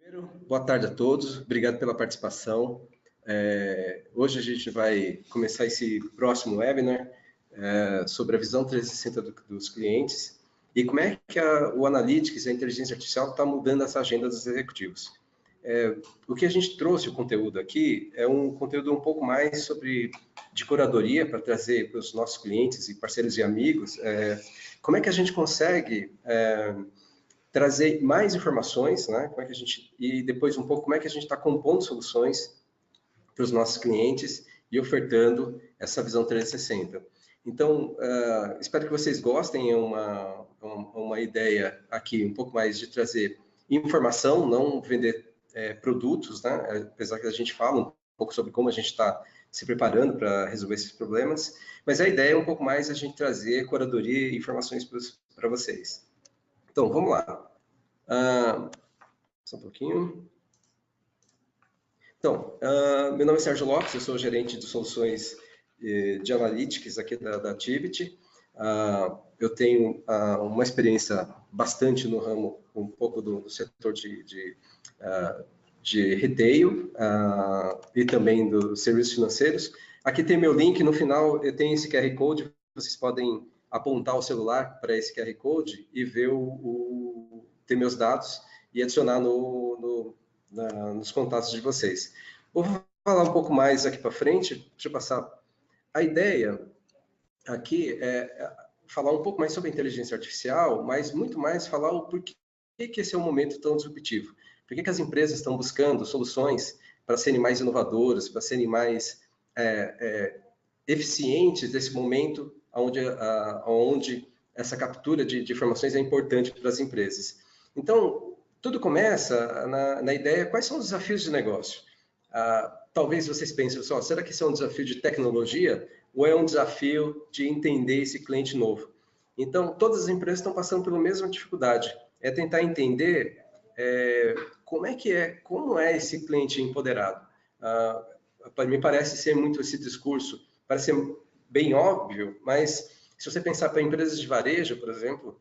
Primeiro, boa tarde a todos, obrigado pela participação. Hoje a gente vai começar esse próximo webinar sobre a visão 360 dos clientes e como é que o Analytics e a inteligência artificial está mudando essa agenda dos executivos. O que a gente trouxe o conteúdo aqui é um conteúdo um pouco mais de curadoria para trazer para os nossos clientes e parceiros e amigos como é que a gente consegue trazer mais informações, né? Como é que e depois um pouco como é que a gente está compondo soluções para os nossos clientes e ofertando essa visão 360. Então, espero que vocês gostem. É uma ideia aqui um pouco mais de trazer informação, não vender produtos, né? Apesar que a gente fala um pouco sobre como a gente está se preparando para resolver esses problemas, mas a ideia é um pouco mais a gente trazer curadoria e informações para vocês. Então, vamos lá. Só um pouquinho. Então, meu nome é Sérgio Lopes, eu sou gerente de soluções de Analytics aqui da Tivity. Eu tenho uma experiência bastante no ramo, um pouco do setor de retail e também dos serviços financeiros. Aqui tem meu link, no final eu tenho esse QR Code, vocês podem apontar o celular para esse QR Code e ver ter meus dados e adicionar nos contatos de vocês. Vou falar um pouco mais aqui para frente, deixa eu passar. A ideia aqui é falar um pouco mais sobre a inteligência artificial, mas muito mais falar o porquê que esse é um momento tão disruptivo. Por que as empresas estão buscando soluções para serem mais inovadoras, para serem mais eficientes nesse momento onde essa captura de informações é importante para as empresas. Então, tudo começa na ideia, quais são os desafios de negócio? Talvez vocês pensem, será que isso é um desafio de tecnologia ou é um desafio de entender esse cliente novo? Então, todas as empresas estão passando pela mesma dificuldade, é tentar entender como é esse cliente empoderado. Me parece ser muito esse discurso, parece ser bem óbvio, mas se você pensar para empresas de varejo, por exemplo,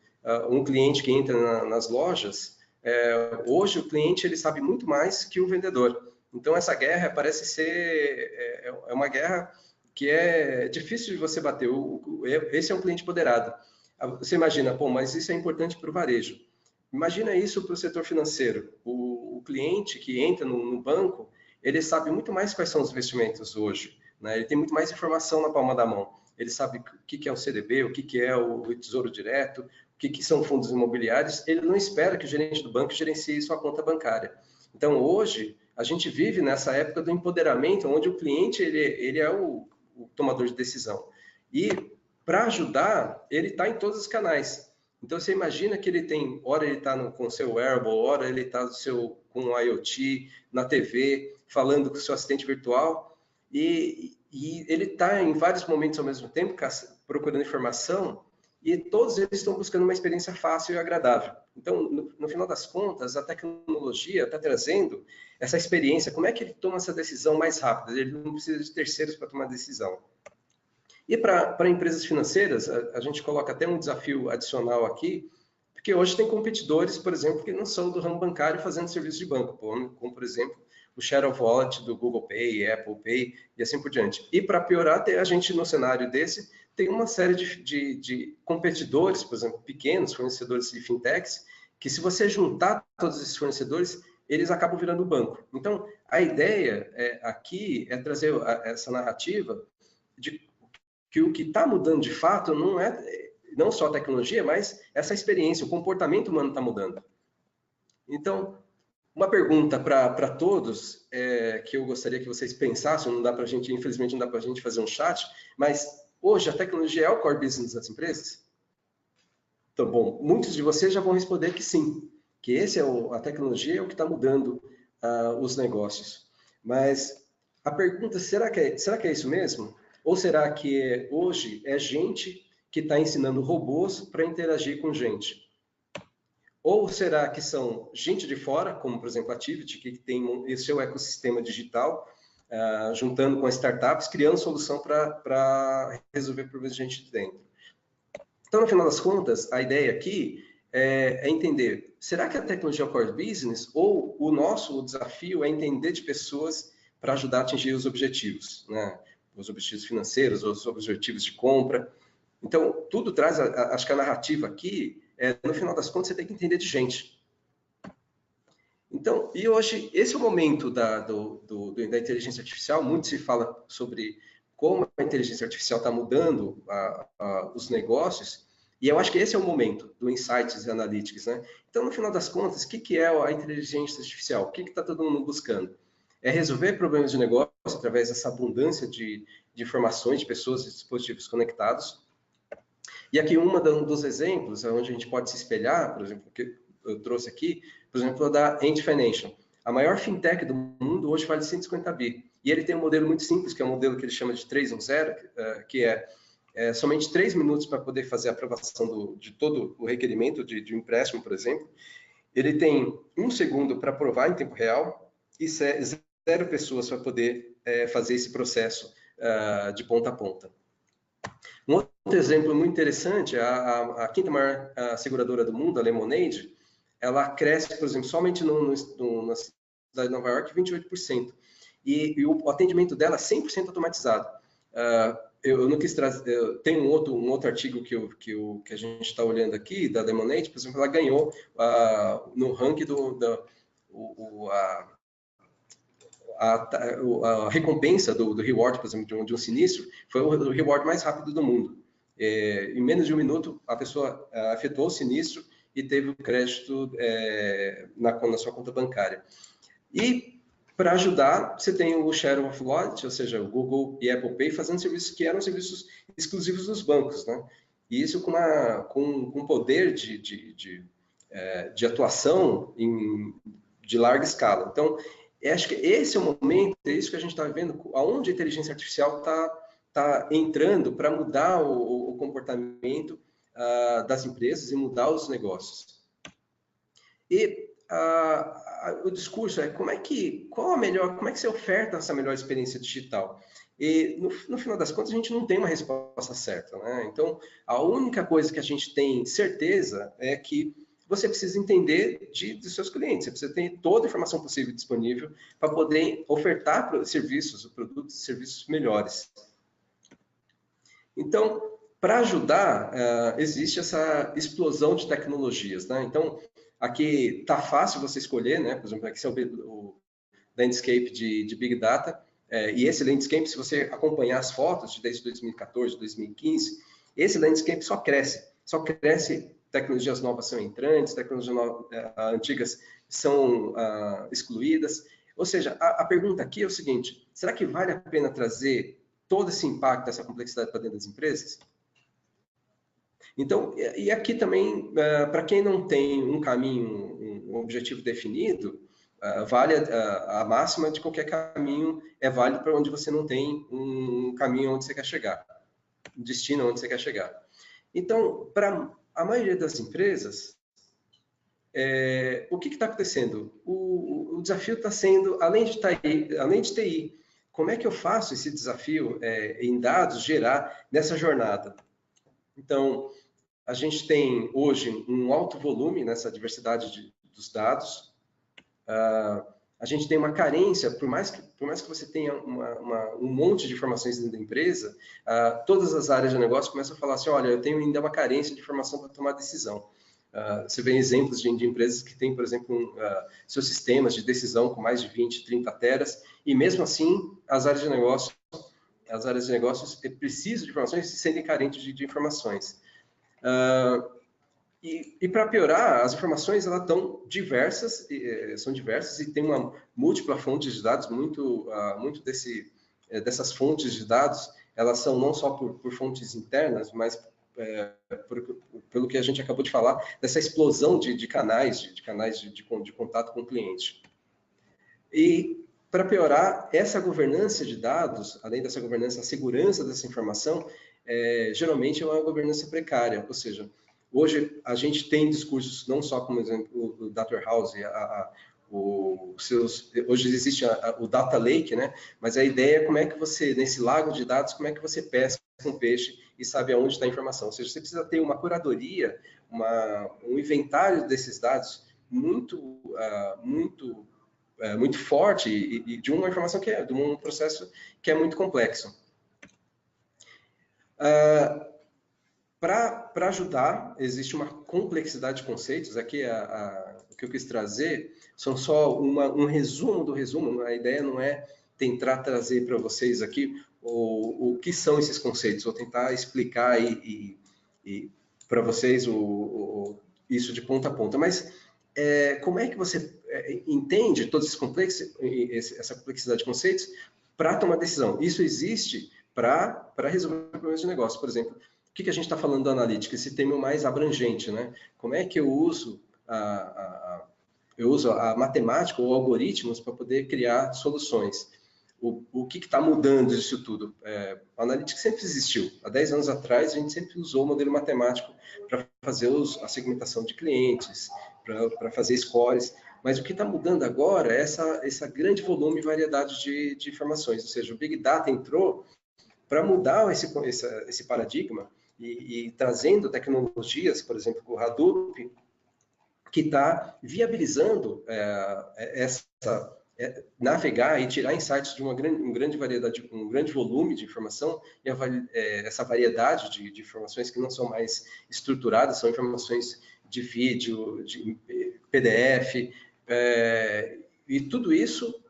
um cliente que entra nas lojas, hoje o cliente ele sabe muito mais que o vendedor. Então essa guerra parece ser uma guerra que é difícil de você bater. Esse é um cliente empoderado. Você imagina, mas isso é importante para o varejo. Imagina isso para o setor financeiro. O cliente que entra no banco, ele sabe muito mais quais são os investimentos hoje, né? Ele tem muito mais informação na palma da mão. Ele sabe o que é o CDB, o que é o Tesouro Direto, o que são fundos imobiliários. Ele não espera que o gerente do banco gerencie sua conta bancária. Então, hoje, a gente vive nessa época do empoderamento, onde o cliente ele é o tomador de decisão. E, para ajudar, ele está em todos os canais. Então, você imagina que hora ele está com o seu wearable, hora ele está com o IoT, na TV, falando com o seu assistente virtual, e ele está em vários momentos ao mesmo tempo, procurando informação, e todos eles estão buscando uma experiência fácil e agradável. Então, no final das contas, a tecnologia está trazendo essa experiência. Como é que ele toma essa decisão mais rápida? Ele não precisa de terceiros para tomar decisão. E para empresas financeiras, a gente coloca até um desafio adicional aqui, porque hoje tem competidores, por exemplo, que não são do ramo bancário fazendo serviço de banco, como por exemplo, o Share of Wallet do Google Pay, Apple Pay e assim por diante. E para piorar, a gente no cenário desse tem uma série de competidores, por exemplo, pequenos fornecedores de fintechs, que se você juntar todos esses fornecedores, eles acabam virando banco. Então, a ideia aqui é trazer essa narrativa de que o que está mudando de fato não só a tecnologia, mas essa experiência, o comportamento humano está mudando. Então, uma pergunta para todos, que eu gostaria que vocês pensassem, infelizmente não dá para a gente fazer um chat, mas hoje a tecnologia é o core business das empresas? Então, bom, muitos de vocês já vão responder que sim, que a tecnologia é o que está mudando os negócios. Mas a pergunta, será que é isso mesmo? Ou será que hoje é gente que está ensinando robôs para interagir com gente? Ou será que são gente de fora, como, por exemplo, a Tivity, que tem esse seu ecossistema digital, juntando com as startups, criando solução para resolver problemas de gente de dentro? Então, no final das contas, a ideia aqui é entender, será que a tecnologia é o core business ou o nosso desafio é entender de pessoas para ajudar a atingir os objetivos, né? Os objetivos financeiros, os objetivos de compra. Então, tudo traz, acho que a narrativa aqui, no final das contas, você tem que entender de gente. Então, e hoje, esse é o momento da inteligência artificial, muito se fala sobre como a inteligência artificial está mudando os negócios, e eu acho que esse é o momento do Insights e Analytics, né? Então, no final das contas, o que é a inteligência artificial? O que está todo mundo buscando? É resolver problemas de negócio através dessa abundância de informações, de pessoas e dispositivos conectados. E aqui dos exemplos onde a gente pode se espelhar, por exemplo, que eu trouxe aqui, por exemplo, a da Ant Financial. A maior fintech do mundo hoje vale 150 bi. E ele tem um modelo muito simples, que é um modelo que ele chama de 310, que é somente 3 minutos para poder fazer a aprovação de todo o requerimento de um empréstimo, por exemplo. Ele tem 1 segundo para aprovar em tempo real e 0 pessoas para poder fazer esse processo de ponta a ponta. Um outro exemplo muito interessante, a quinta maior seguradora do mundo, a Lemonade, ela cresce, por exemplo, somente na cidade de Nova York, 28%. E o atendimento dela é 100% automatizado. Eu não quis trazer, tem um outro artigo que a gente está olhando aqui, da Lemonade, por exemplo, ela ganhou no ranking a recompensa do reward, por exemplo, de um sinistro, foi o reward mais rápido do mundo. Em menos de 1 minuto, a pessoa efetuou o sinistro e teve o crédito na sua conta bancária. E, para ajudar, você tem o Share of Wallet, ou seja, o Google e Apple Pay fazendo serviços que eram serviços exclusivos dos bancos, né? E isso com poder de atuação de larga escala. Então, acho que esse é o momento, é isso que a gente está vendo, aonde a inteligência artificial está entrando para mudar o comportamento das empresas e mudar os negócios. E o discurso é como é que você oferta essa melhor experiência digital? E no final das contas a gente não tem uma resposta certa, né? Então a única coisa que a gente tem certeza é que você precisa entender dos seus clientes, você precisa ter toda a informação possível disponível para poder ofertar produtos e serviços melhores. Então, para ajudar, existe essa explosão de tecnologias, né? Então, aqui está fácil você escolher, né? Por exemplo, aqui é o landscape de Big Data, e esse landscape, se você acompanhar as fotos desde 2014, 2015, esse landscape só cresce, tecnologias novas são entrantes, tecnologias antigas são excluídas. Ou seja, a pergunta aqui é o seguinte, será que vale a pena trazer todo esse impacto, essa complexidade para dentro das empresas? Então, e aqui também, para quem não tem um caminho, um objetivo definido, vale a máxima de qualquer caminho é válido para onde você não tem um caminho onde você quer chegar, um destino onde você quer chegar. Então, para a maioria das empresas, o que está acontecendo? O desafio está sendo, além de TI, como é que eu faço esse desafio em dados gerar nessa jornada? Então, a gente tem hoje um alto volume nessa diversidade dos dados. A gente tem uma carência, por mais que você tenha um monte de informações dentro da empresa, todas as áreas de negócio começam a falar assim, olha, eu tenho ainda uma carência de informação para tomar decisão. Você vê exemplos de empresas que têm, por exemplo, seus sistemas de decisão com mais de 20, 30 teras, e mesmo assim, as áreas de negócios precisam de informações e se sentem carentes de informações. E para piorar, as informações elas são diversas e tem uma múltipla fonte de dados, muito dessas fontes de dados, elas são não só por fontes internas, mas pelo que a gente acabou de falar, dessa explosão de canais de contato com o cliente. E, para piorar, essa governança de dados, além dessa governança, a segurança dessa informação, geralmente é uma governança precária, ou seja, hoje a gente tem discursos, não só como exemplo o Data House, hoje existe o Data Lake, né? Mas a ideia é como é que você, nesse lago de dados, como é que você pesca com peixe e sabe aonde está a informação. Ou seja, você precisa ter uma curadoria, um inventário desses dados muito forte e de uma informação de um processo que é muito complexo. Para ajudar, existe uma complexidade de conceitos. Aqui, o que eu quis trazer são só um resumo do resumo. A ideia não é tentar trazer para vocês aqui o que são esses conceitos. Vou tentar explicar para vocês isso de ponta a ponta. Mas como é que você entende toda essa complexidade de conceitos para tomar decisão? Isso existe para resolver problemas de negócio. Por exemplo, o que a gente está falando da analítica? Esse termo mais abrangente, né? Como é que eu uso a matemática ou algoritmos para poder criar soluções? O que está mudando disso tudo? A analítica sempre existiu. Há 10 anos atrás, a gente sempre usou o modelo matemático para fazer a segmentação de clientes, para fazer scores. Mas o que está mudando agora é essa grande volume e variedade de informações. Ou seja, o Big Data entrou para mudar esse paradigma e trazendo tecnologias, por exemplo, o Hadoop, que está viabilizando navegar e tirar insights de uma grande variedade, um grande volume de informação, e essa variedade de informações que não são mais estruturadas, são informações de vídeo, de PDF, e tudo isso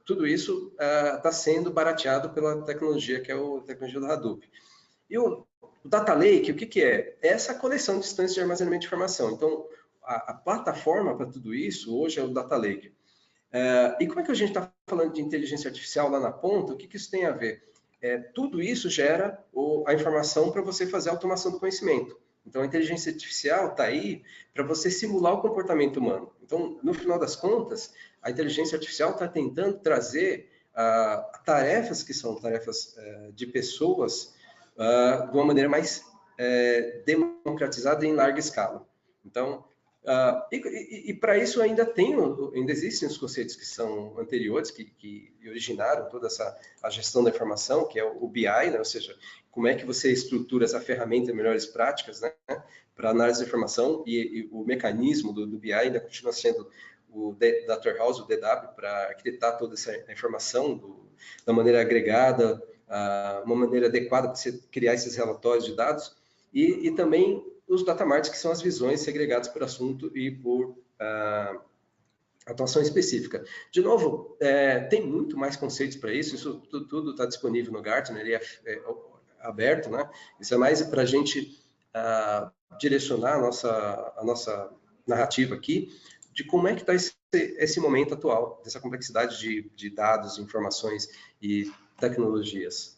está sendo barateado pela tecnologia, que é a tecnologia do Hadoop. E o Data Lake, o que é? É essa coleção de instâncias de armazenamento de informação. Então, a plataforma para tudo isso hoje é o Data Lake. E como é que a gente está falando de inteligência artificial lá na ponta? O que isso tem a ver? Tudo isso gera a informação para você fazer a automação do conhecimento. Então, a inteligência artificial está aí para você simular o comportamento humano. Então, no final das contas, a inteligência artificial está tentando trazer tarefas que são tarefas de pessoas de uma maneira mais democratizada e em larga escala. Então, para isso ainda existem os conceitos que são anteriores, que originaram toda a gestão da informação, que é o BI, né? Ou seja, como é que você estrutura essa ferramenta de melhores práticas, né? Para análise de informação, e o mecanismo do BI ainda continua sendo o Data Warehouse, o DW, para arquitetar toda essa informação da maneira agregada, uma maneira adequada para você criar esses relatórios de dados, e também os data marts, que são as visões segregadas por assunto e por atuação específica. De novo, tem muito mais conceitos para isso tudo está disponível no Gartner, ele é aberto, né? Isso é mais para a gente direcionar a nossa narrativa aqui, de como é que está esse momento atual, dessa complexidade de dados, informações e tecnologias.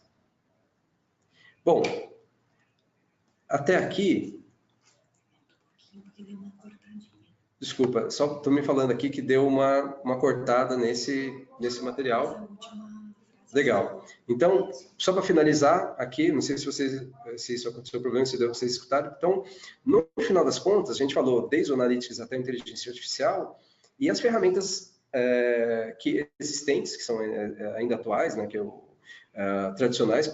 Bom, até aqui... Desculpa, só estou me falando aqui que deu uma cortada nesse material. Legal. Então, só para finalizar aqui, não sei se isso aconteceu problema, se deu vocês escutaram. Então, no final das contas, a gente falou desde o Analytics até a inteligência artificial e as ferramentas existentes, que são ainda atuais, né, tradicionais,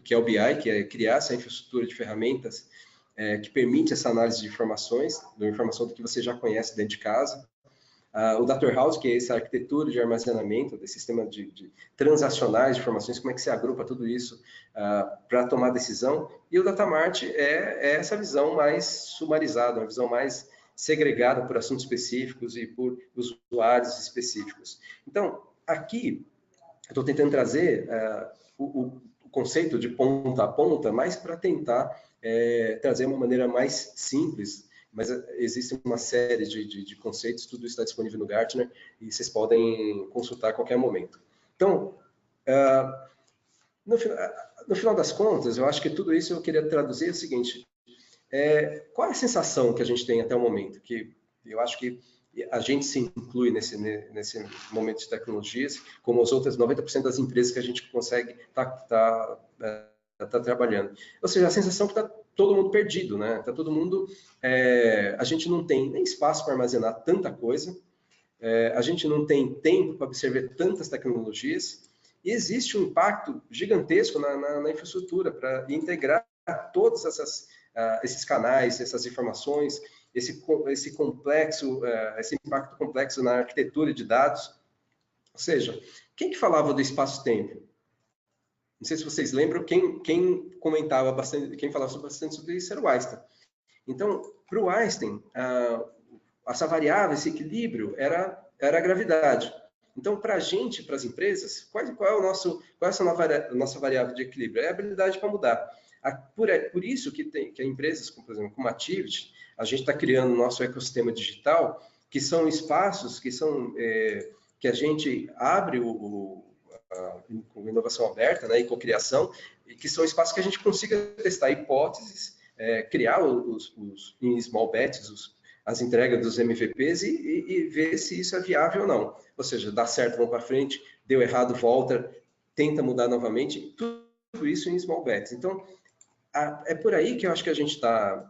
que é o BI, que é criar essa infraestrutura de ferramentas que permite essa análise de informações, da informação que você já conhece dentro de casa. O Data Warehouse, que é essa arquitetura de armazenamento, desse sistema de transacionais de informações, como é que se agrupa tudo isso para tomar decisão. E o Data Mart é essa visão mais sumarizada, uma visão mais segregada por assuntos específicos e por usuários específicos. Então, aqui, eu estou tentando trazer o conceito de ponta a ponta, mais para tentar trazer uma maneira mais simples, mas existe uma série de conceitos, tudo isso está disponível no Gartner, e vocês podem consultar a qualquer momento. Então, no final das contas, eu acho que tudo isso eu queria traduzir o seguinte: qual é a sensação que a gente tem até o momento? Que eu acho que a gente se inclui nesse momento de tecnologias, como as outras 90% das empresas que a gente consegue tá trabalhando. Ou seja, a sensação que está todo mundo perdido, né? Está todo mundo... a gente não tem nem espaço para armazenar tanta coisa, a gente não tem tempo para absorver tantas tecnologias, E existe um impacto gigantesco na infraestrutura para integrar todos esses canais, essas informações, esse complexo, esse impacto complexo na arquitetura de dados. Ou seja, quem que falava do espaço-tempo? Não sei se vocês lembram, quem comentava bastante, quem falava bastante sobre isso era o Einstein. Então, para o Einstein, essa variável, esse equilíbrio, era a gravidade. Então, para a gente, para as empresas, qual é a nossa variável de equilíbrio? É a habilidade para mudar. Por isso que empresas, por exemplo, como a Activity, a gente está criando o nosso ecossistema digital, que são espaços que a gente abre com inovação aberta, né, e cocriação, e que são espaços que a gente consiga testar hipóteses, criar em small bets, as entregas dos MVPs e ver se isso é viável ou não. Ou seja, dá certo, vamos para frente, deu errado, volta, tenta mudar novamente, tudo isso em small bets. Então, é por aí que eu acho que a gente está...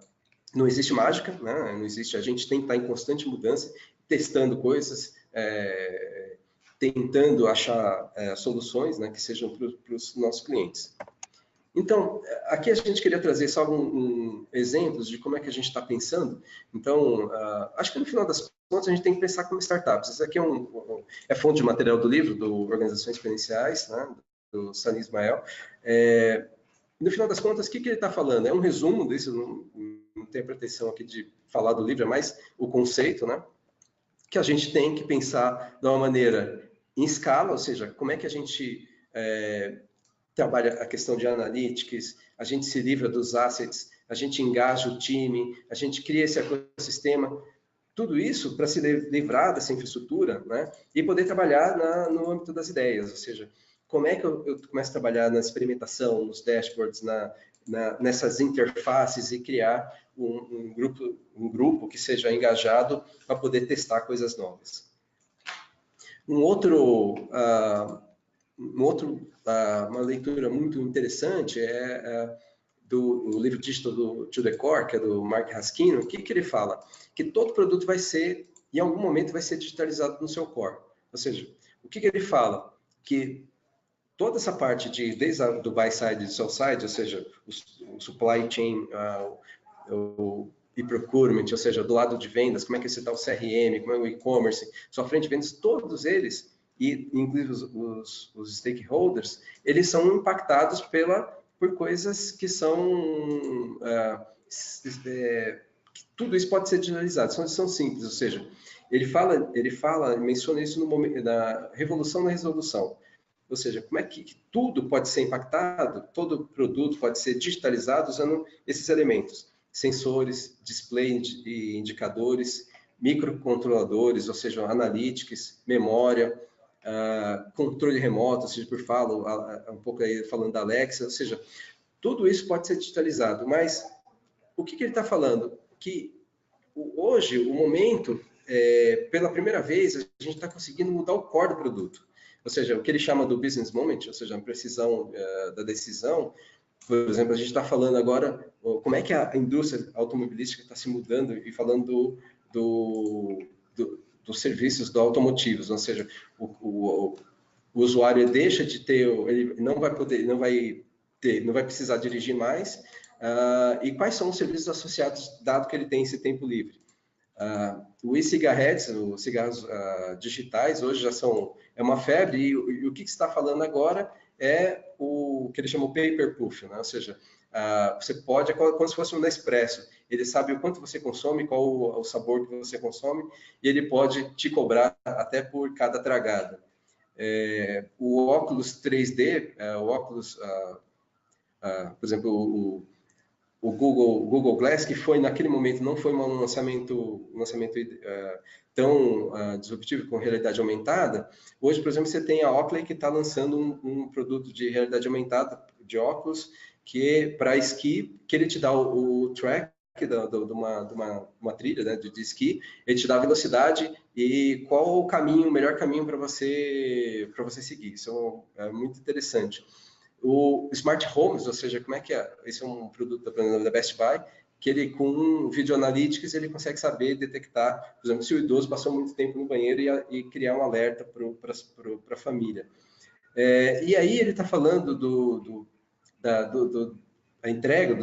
Não existe mágica, né? Não existe, a gente tem que estar em constante mudança, testando coisas, tentando achar soluções, né, que sejam para os nossos clientes. Então, aqui a gente queria trazer só exemplos de como é que a gente está pensando. Então, acho que no final das contas a gente tem que pensar como startups. Isso aqui é fonte de material do livro, do Organizações Exponenciais, né, do Salim Ismael. No final das contas, o que ele está falando? É um resumo disso, não tenho a pretensão aqui de falar do livro, é mais o conceito, né? Que a gente tem que pensar de uma maneira em escala, ou seja, como é que a gente trabalha a questão de analytics, a gente se livra dos assets, a gente engaja o time, a gente cria esse ecossistema, tudo isso para se livrar dessa infraestrutura, né? E poder trabalhar no âmbito das ideias, ou seja, como é que eu começo a trabalhar na experimentação, nos dashboards, nessas interfaces e criar um grupo que seja engajado para poder testar coisas novas. Uma leitura muito interessante do livro Digital to the Core, que é do Mark Raskin. O que ele fala? Que todo produto em algum momento, vai ser digitalizado no seu core. Ou seja, o que ele fala? Que toda essa parte desde do buy side e do sell side, ou seja, o supply chain, e procurement, ou seja, do lado de vendas, como é que você está o CRM, como é o e-commerce, sua frente de vendas, todos eles, e inclusive os stakeholders, eles são impactados por coisas que são... tudo isso pode ser digitalizado, são simples, ou seja, menciona isso no momento da revolução da resolução. Ou seja, como é que tudo pode ser impactado, todo produto pode ser digitalizado usando esses elementos. Sensores, display e indicadores, microcontroladores, ou seja, analytics, memória, controle remoto, ou seja, um pouco aí falando da Alexa, ou seja, tudo isso pode ser digitalizado. Mas o que ele está falando? Que hoje, o momento, pela primeira vez, a gente está conseguindo mudar o core do produto. Ou seja, o que ele chama do business moment, ou seja, a precisão da decisão. Por exemplo, a gente está falando agora como é que a indústria automobilística está se mudando e falando dos serviços do automotivos, ou seja, o usuário deixa de ter, ele não vai precisar dirigir mais, e quais são os serviços associados, dado que ele tem esse tempo livre. O e-cigarettes, os cigarros digitais, hoje é uma febre, e o que está falando agora é o que ele chama de paper-proof, né? Ou seja, você pode, é como se fosse um Nespresso, ele sabe o quanto você consome, qual o sabor que você consome, e ele pode te cobrar até por cada tragada. O óculos 3D, o óculos, por exemplo, o Google Glass, que naquele momento não foi um lançamento tão disruptivo com realidade aumentada. Hoje, por exemplo, você tem a Oakley, que está lançando um produto de realidade aumentada de óculos, que para esqui, que ele te dá o track de uma trilha, né, de esqui, ele te dá a velocidade e qual o melhor caminho para você seguir. Isso é muito interessante. O Smart Homes, ou seja, como é que é? Esse é um produto da Best Buy, que ele, com Video Analytics, ele consegue saber, detectar, por exemplo, se o idoso passou muito tempo no banheiro e criar um alerta para a família. E aí ele está falando da entrega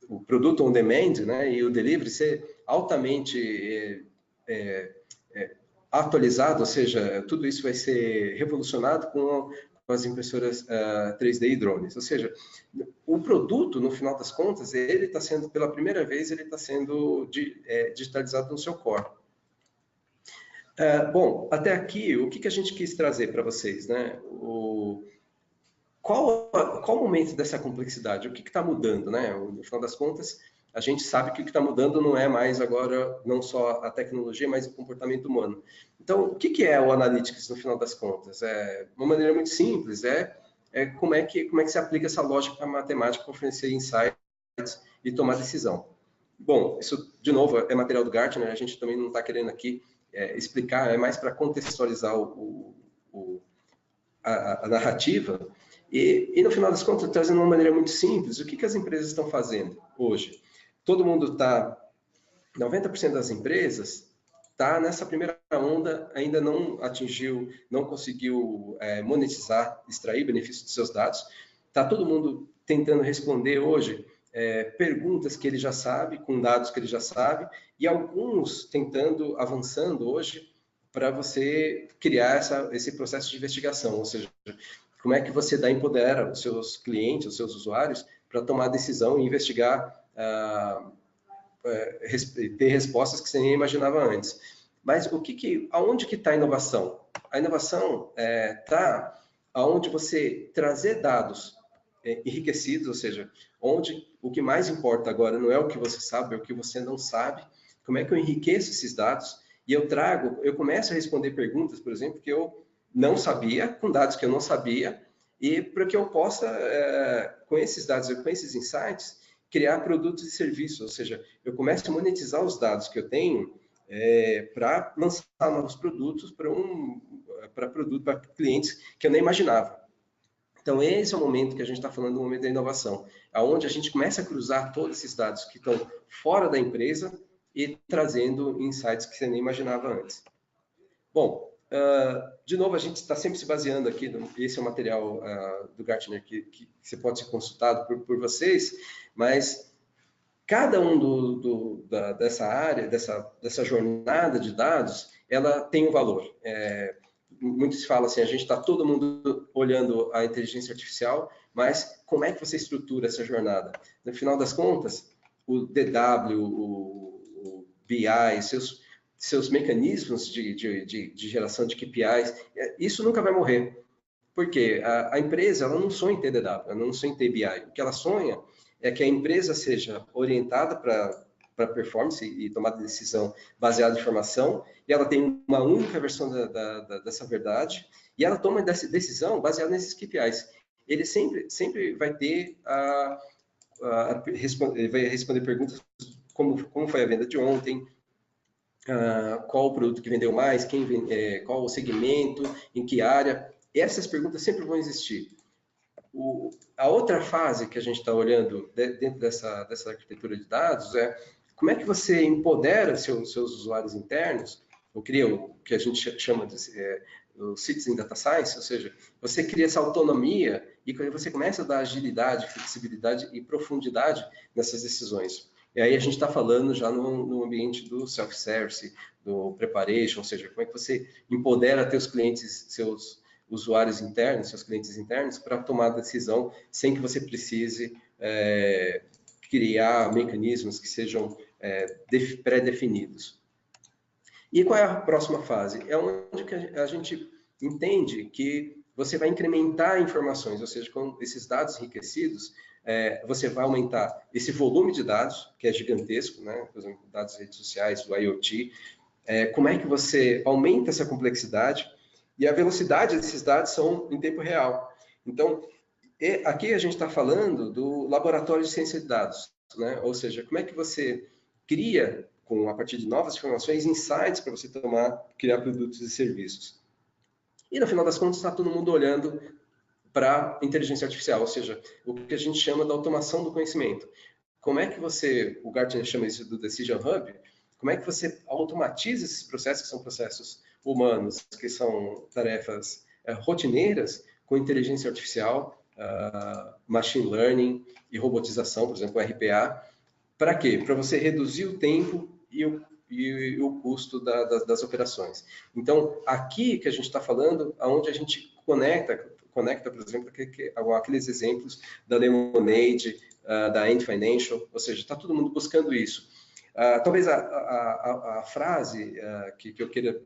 o produto on demand, né, e o delivery ser altamente atualizado, ou seja, tudo isso vai ser revolucionado com as impressoras 3D e drones. Ou seja, o produto, no final das contas, ele está sendo, pela primeira vez, ele está sendo digitalizado no seu core. Bom, até aqui, o que a gente quis trazer para vocês, né? Qual o momento dessa complexidade? O que está mudando, né? No final das contas, a gente sabe que o que está mudando não é mais agora, não só a tecnologia, mas o comportamento humano. Então, o que é o Analytics no final das contas? Uma maneira muito simples, como é que se aplica essa lógica matemática para oferecer insights e tomar decisão. Bom, isso, de novo, é material do Gartner, a gente também não está querendo aqui explicar, é mais para contextualizar a narrativa. E, no final das contas, trazendo uma maneira muito simples, o que as empresas estão fazendo hoje? Todo mundo está, 90% das empresas está nessa primeira onda, ainda não atingiu, não conseguiu monetizar, extrair benefício dos seus dados. Está todo mundo tentando responder hoje perguntas que ele já sabe, com dados que ele já sabe, e alguns tentando, avançando hoje, para você criar esse processo de investigação, ou seja, como é que você empodera os seus clientes, os seus usuários, para tomar decisão e investigar, ter respostas que você nem imaginava antes. Mas aonde que está a inovação? A inovação está aonde você trazer dados enriquecidos, ou seja, onde o que mais importa agora não é o que você sabe, é o que você não sabe. Como é que eu enriqueço esses dados? E eu começo a responder perguntas, por exemplo, que eu não sabia, com dados que eu não sabia, e para que eu possa, com esses dados, com esses insights, criar produtos e serviços, ou seja, eu começo a monetizar os dados que eu tenho para lançar novos produtos para clientes que eu nem imaginava. Então, esse é o momento que a gente está falando do momento da inovação, onde a gente começa a cruzar todos esses dados que estão fora da empresa e trazendo insights que você nem imaginava antes. Bom, de novo, a gente está sempre se baseando aqui, esse é o material do Gartner que você pode ser consultado por vocês, mas cada um dessa área, dessa jornada de dados, ela tem um valor. Muitos falam assim, a gente está todo mundo olhando a inteligência artificial, mas como é que você estrutura essa jornada? No final das contas, o DW, o BI, seus mecanismos de geração de KPIs, isso nunca vai morrer. Porque a empresa ela não sonha em ter DW, ela não sonha em ter BI. O que ela sonha é que a empresa seja orientada para performance e tomada de decisão baseada em informação, e ela tem uma única versão dessa verdade, e ela toma essa decisão baseada nesses KPIs. Ele sempre vai ter vai responder perguntas como foi a venda de ontem, qual o produto que vendeu mais, qual o segmento, em que área. Essas perguntas sempre vão existir. A outra fase que a gente está olhando dentro dessa arquitetura de dados é como é que você empodera seus usuários internos, ou cria o que a gente chama de o Citizen Data Science, ou seja, você cria essa autonomia e você começa a dar agilidade, flexibilidade e profundidade nessas decisões. E aí a gente está falando já no ambiente do self-service, do preparation, ou seja, como é que você empodera seus clientes, seus usuários internos, seus clientes internos, para tomar decisão sem que você precise criar mecanismos que sejam pré-definidos. E qual é a próxima fase? É onde que a gente entende que você vai incrementar informações, ou seja, com esses dados enriquecidos, você vai aumentar esse volume de dados, que é gigantesco, né? Por exemplo, dados de redes sociais, do IoT. Como é que você aumenta essa complexidade? E a velocidade desses dados são em tempo real. Então, aqui a gente está falando do laboratório de ciência de dados, né? Ou seja, como é que você cria, a partir de novas informações, insights para você criar produtos e serviços. E no final das contas está todo mundo olhando para inteligência artificial, ou seja, o que a gente chama da automação do conhecimento. Como é que o Gartner chama isso do Decision Hub, como é que você automatiza esses processos, que são processos humanos, que são tarefas rotineiras com inteligência artificial, machine learning e robotização, por exemplo, RPA. Para quê? Para você reduzir o tempo e o custo das operações. Então, aqui que a gente está falando, onde a gente conecta, por exemplo, aqueles exemplos da Lemonade, da Ant Financial, ou seja, está todo mundo buscando isso. Talvez a frase que eu queira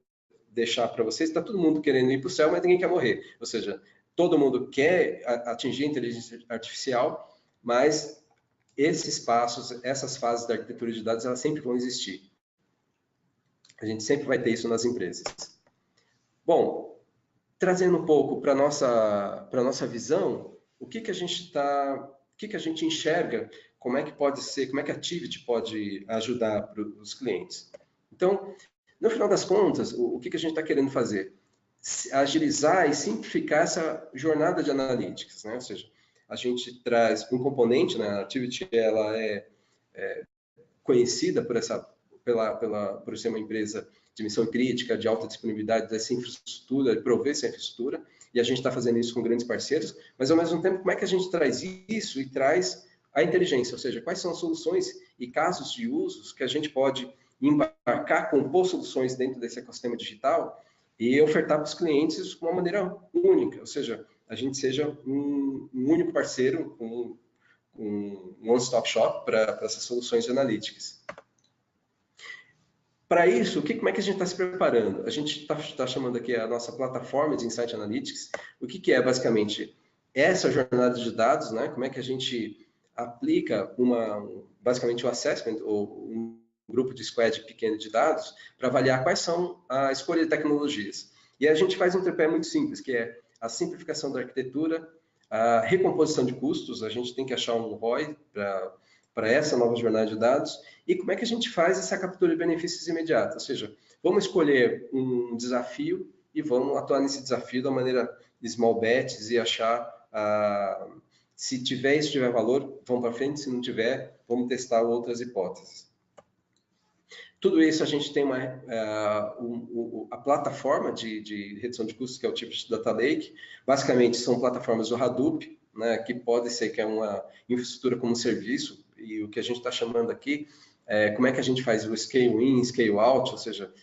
deixar para vocês, está todo mundo querendo ir para o céu, mas ninguém quer morrer. Ou seja, todo mundo quer atingir a inteligência artificial, mas esses passos, essas fases da arquitetura de dados, elas sempre vão existir. A gente sempre vai ter isso nas empresas. Bom, trazendo um pouco para a nossa visão, o que a gente enxerga, como é que pode ser, como é que a Tivit pode ajudar para os clientes. Então, no final das contas, o que a gente está querendo fazer? Agilizar e simplificar essa jornada de analytics, né? Ou seja, a gente traz um componente, né? A Tivit, ela é conhecida por ser uma empresa de missão crítica, de alta disponibilidade dessa infraestrutura, de prover essa infraestrutura, e a gente está fazendo isso com grandes parceiros, mas ao mesmo tempo, como é que a gente traz isso e traz a inteligência, ou seja, quais são as soluções e casos de usos que a gente pode embarcar, compor soluções dentro desse ecossistema digital e ofertar para os clientes de uma maneira única, ou seja, a gente seja um único parceiro, um one-stop shop para essas soluções de analytics. Para isso, como é que a gente está se preparando? A gente está chamando aqui a nossa plataforma de Insight Analytics. O que é, basicamente, essa jornada de dados, né? Como é que a gente aplica basicamente um assessment, ou um grupo de squad pequeno de dados, para avaliar quais são a escolha de tecnologias. E a gente faz um tripé muito simples, que é a simplificação da arquitetura, a recomposição de custos, a gente tem que achar um ROI para essa nova jornada de dados, e como é que a gente faz essa captura de benefícios imediata, ou seja, vamos escolher um desafio e vamos atuar nesse desafio da maneira small bets e achar, se isso tiver valor, vamos para frente, se não tiver, vamos testar outras hipóteses. Tudo isso a gente tem a plataforma de redução de custos, que é o Tivit Data Lake. Basicamente, são plataformas do Hadoop, né, que pode ser que é uma infraestrutura como serviço, e o que a gente está chamando aqui é como é que a gente faz o scale in, scale out, ou seja,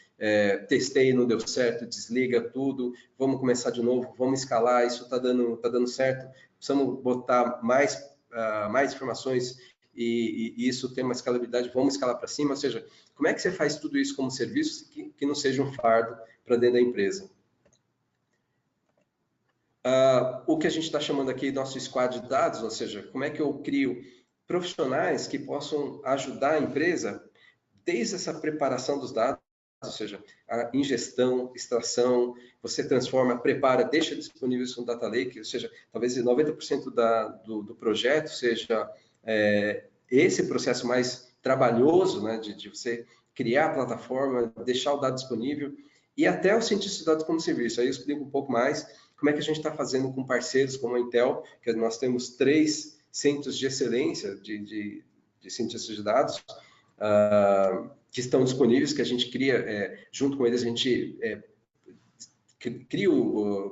testei, não deu certo, desliga tudo, vamos começar de novo, vamos escalar, isso está dando certo, precisamos botar mais informações e isso tem uma escalabilidade, vamos escalar para cima, ou seja, como é que você faz tudo isso como serviço que não seja um fardo para dentro da empresa? O que a gente está chamando aqui de nosso squad de dados, ou seja, como é que eu crio profissionais que possam ajudar a empresa desde essa preparação dos dados, ou seja, a ingestão, extração, você transforma, prepara, deixa disponível isso no Data Lake, ou seja, talvez 90% do projeto seja esse processo mais trabalhoso, né, de você criar a plataforma, deixar o dado disponível, e até o cientista de dados como serviço. Aí eu explico um pouco mais como é que a gente está fazendo com parceiros como a Intel, que nós temos 3 centros de excelência de cientistas de dados, que estão disponíveis, que a gente cria, junto com eles, a gente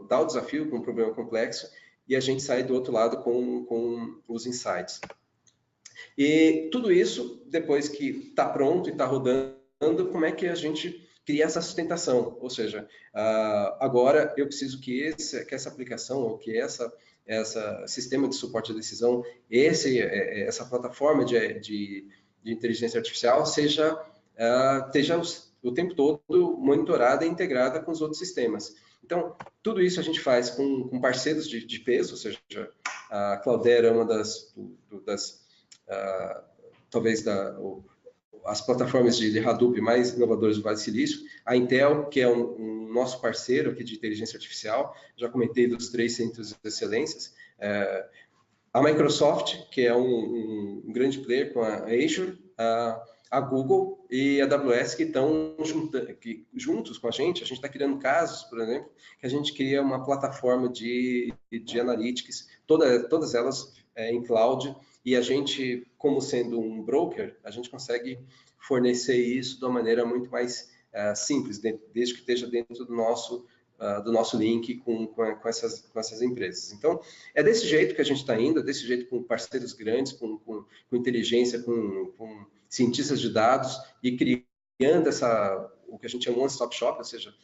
dá o desafio com um problema complexo, e a gente sai do outro lado com os insights. E tudo isso, depois que está pronto e está rodando, como é que a gente cria essa sustentação? Ou seja, agora eu preciso que essa aplicação, ou que essa sistema de suporte à decisão, essa plataforma de inteligência artificial esteja o tempo todo monitorada e integrada com os outros sistemas. Então, tudo isso a gente faz com parceiros de peso, ou seja, a Cloudera é uma talvez as plataformas de Hadoop mais inovadoras do Vale do Silício, a Intel, que é um nosso parceiro aqui de inteligência artificial, já comentei dos 3 centros de excelências, a Microsoft, que é um grande player com a Azure, a Google e a AWS, que estão juntos com a gente está criando casos, por exemplo, que a gente cria uma plataforma de analytics, todas elas em cloud, e a gente, como sendo um broker, a gente consegue fornecer isso de uma maneira muito mais simples, desde que esteja dentro do nosso do nosso link com essas empresas. Então, é desse jeito que a gente está indo, é desse jeito com parceiros grandes, com inteligência, com cientistas de dados, e criando o que a gente chama one-stop shop, ou seja,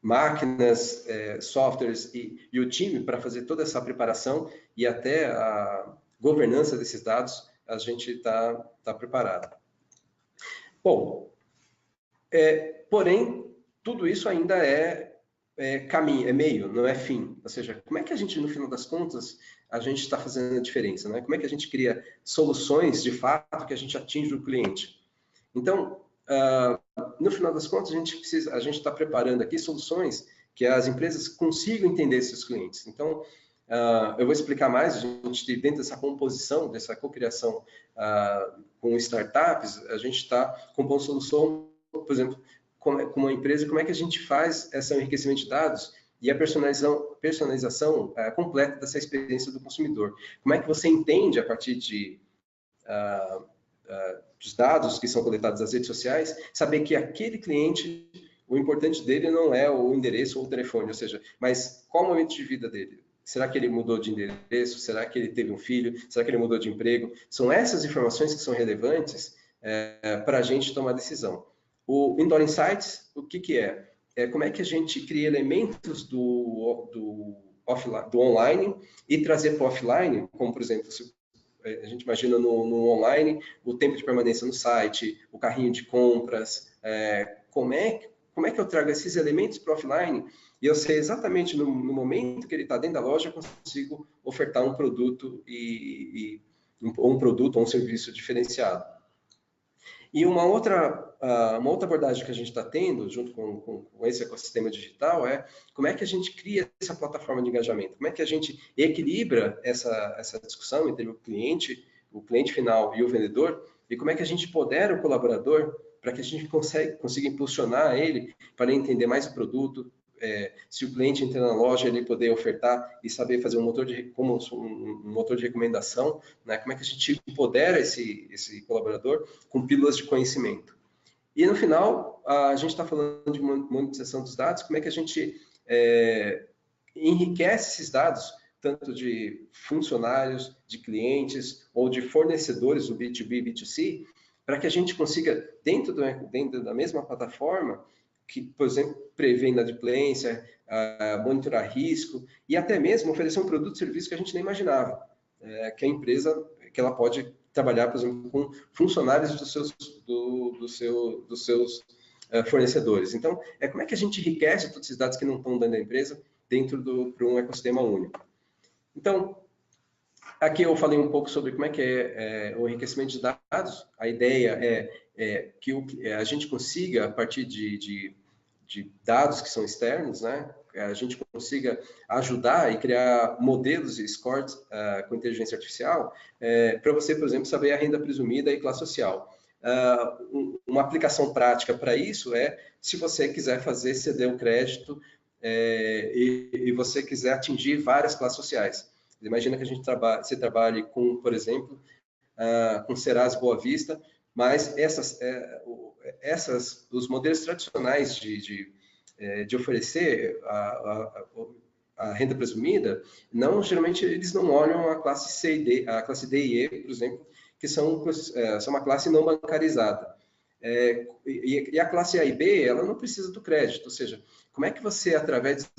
máquinas, softwares e o time para fazer toda essa preparação e até a governança desses dados, a gente está preparado. Bom, porém, tudo isso ainda caminho, é meio, não é fim. Ou seja, como é que a gente, no final das contas, a gente está fazendo a diferença, né? Como é que a gente cria soluções, de fato, que a gente atinge o cliente? Então, no final das contas, a gente está preparando aqui soluções que as empresas consigam entender esses clientes. Então, eu vou explicar mais, a gente, dentro dessa composição, dessa cocriação com startups, a gente está compondo solução, por exemplo, com uma empresa, como é que a gente faz esse enriquecimento de dados e a personalização completa dessa experiência do consumidor. Como é que você entende, a partir dos dados que são coletados nas redes sociais, saber que aquele cliente, o importante dele não é o endereço ou o telefone, ou seja, mas qual o momento de vida dele? Será que ele mudou de endereço? Será que ele teve um filho? Será que ele mudou de emprego? São essas informações que são relevantes para a gente tomar decisão. O Indoor Insights, o que é? Como é que a gente cria elementos do online e trazer para o offline, como, por exemplo, a gente imagina no online, o tempo de permanência no site, o carrinho de compras, como é que eu trago esses elementos para o offline e eu sei exatamente no momento que ele está dentro da loja, eu consigo ofertar um produto ou um serviço diferenciado. E uma outra abordagem que a gente está tendo, junto com esse ecossistema digital, como é que a gente cria essa plataforma de engajamento? Como é que a gente equilibra essa discussão entre o cliente final e o vendedor? E como é que a gente empodera o colaborador para que a gente consiga impulsionar ele para ele entender mais o produto? Se o cliente entra na loja, ele poder ofertar e saber fazer um motor de recomendação, né? Como é que a gente empodera esse colaborador com pílulas de conhecimento? E no final, a gente está falando de monetização dos dados, como é que a gente enriquece esses dados, tanto de funcionários, de clientes ou de fornecedores do B2B e B2C, para que a gente consiga, dentro da mesma plataforma, que, por exemplo, prever inadimplência, monitorar risco e até mesmo oferecer um produto ou serviço que a gente nem imaginava, que a empresa, que ela pode trabalhar, por exemplo, com funcionários dos seus fornecedores. Então, como é que a gente enriquece todos esses dados que não estão dentro da empresa dentro de um ecossistema único? Então, aqui eu falei um pouco sobre como é que é o enriquecimento de dados. A ideia é que a gente consiga, a partir de dados que são externos, né, a gente consiga ajudar e criar modelos e scores com inteligência artificial para você, por exemplo, saber a renda presumida e classe social. Uma aplicação prática para isso se você quiser ceder o crédito e você quiser atingir várias classes sociais. Imagina que você trabalhe com, por exemplo, com Serasa Boa Vista, mas os modelos tradicionais de oferecer a renda presumida, geralmente eles não olham a classe C e D, a classe D e E, por exemplo, que são uma classe não bancarizada. E a classe A e B, ela não precisa do crédito, ou seja, como é que você, através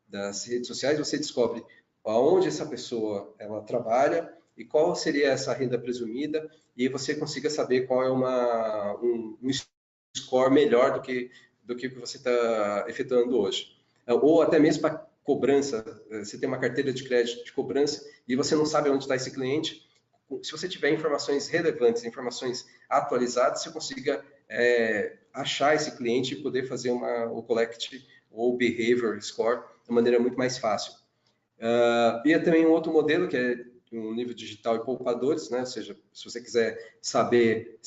das redes sociais, você descobre aonde essa pessoa ela trabalha e qual seria essa renda presumida, e você consiga saber qual é um score melhor do que você está efetuando hoje. Ou até mesmo para cobrança, você tem uma carteira de crédito de cobrança e você não sabe onde está esse cliente. Se você tiver informações relevantes, informações atualizadas, você consiga achar esse cliente e poder fazer o collect ou behavior score de maneira muito mais fácil. E também um outro modelo que é um nível digital e poupadores, né? Ou seja, se você quiser saber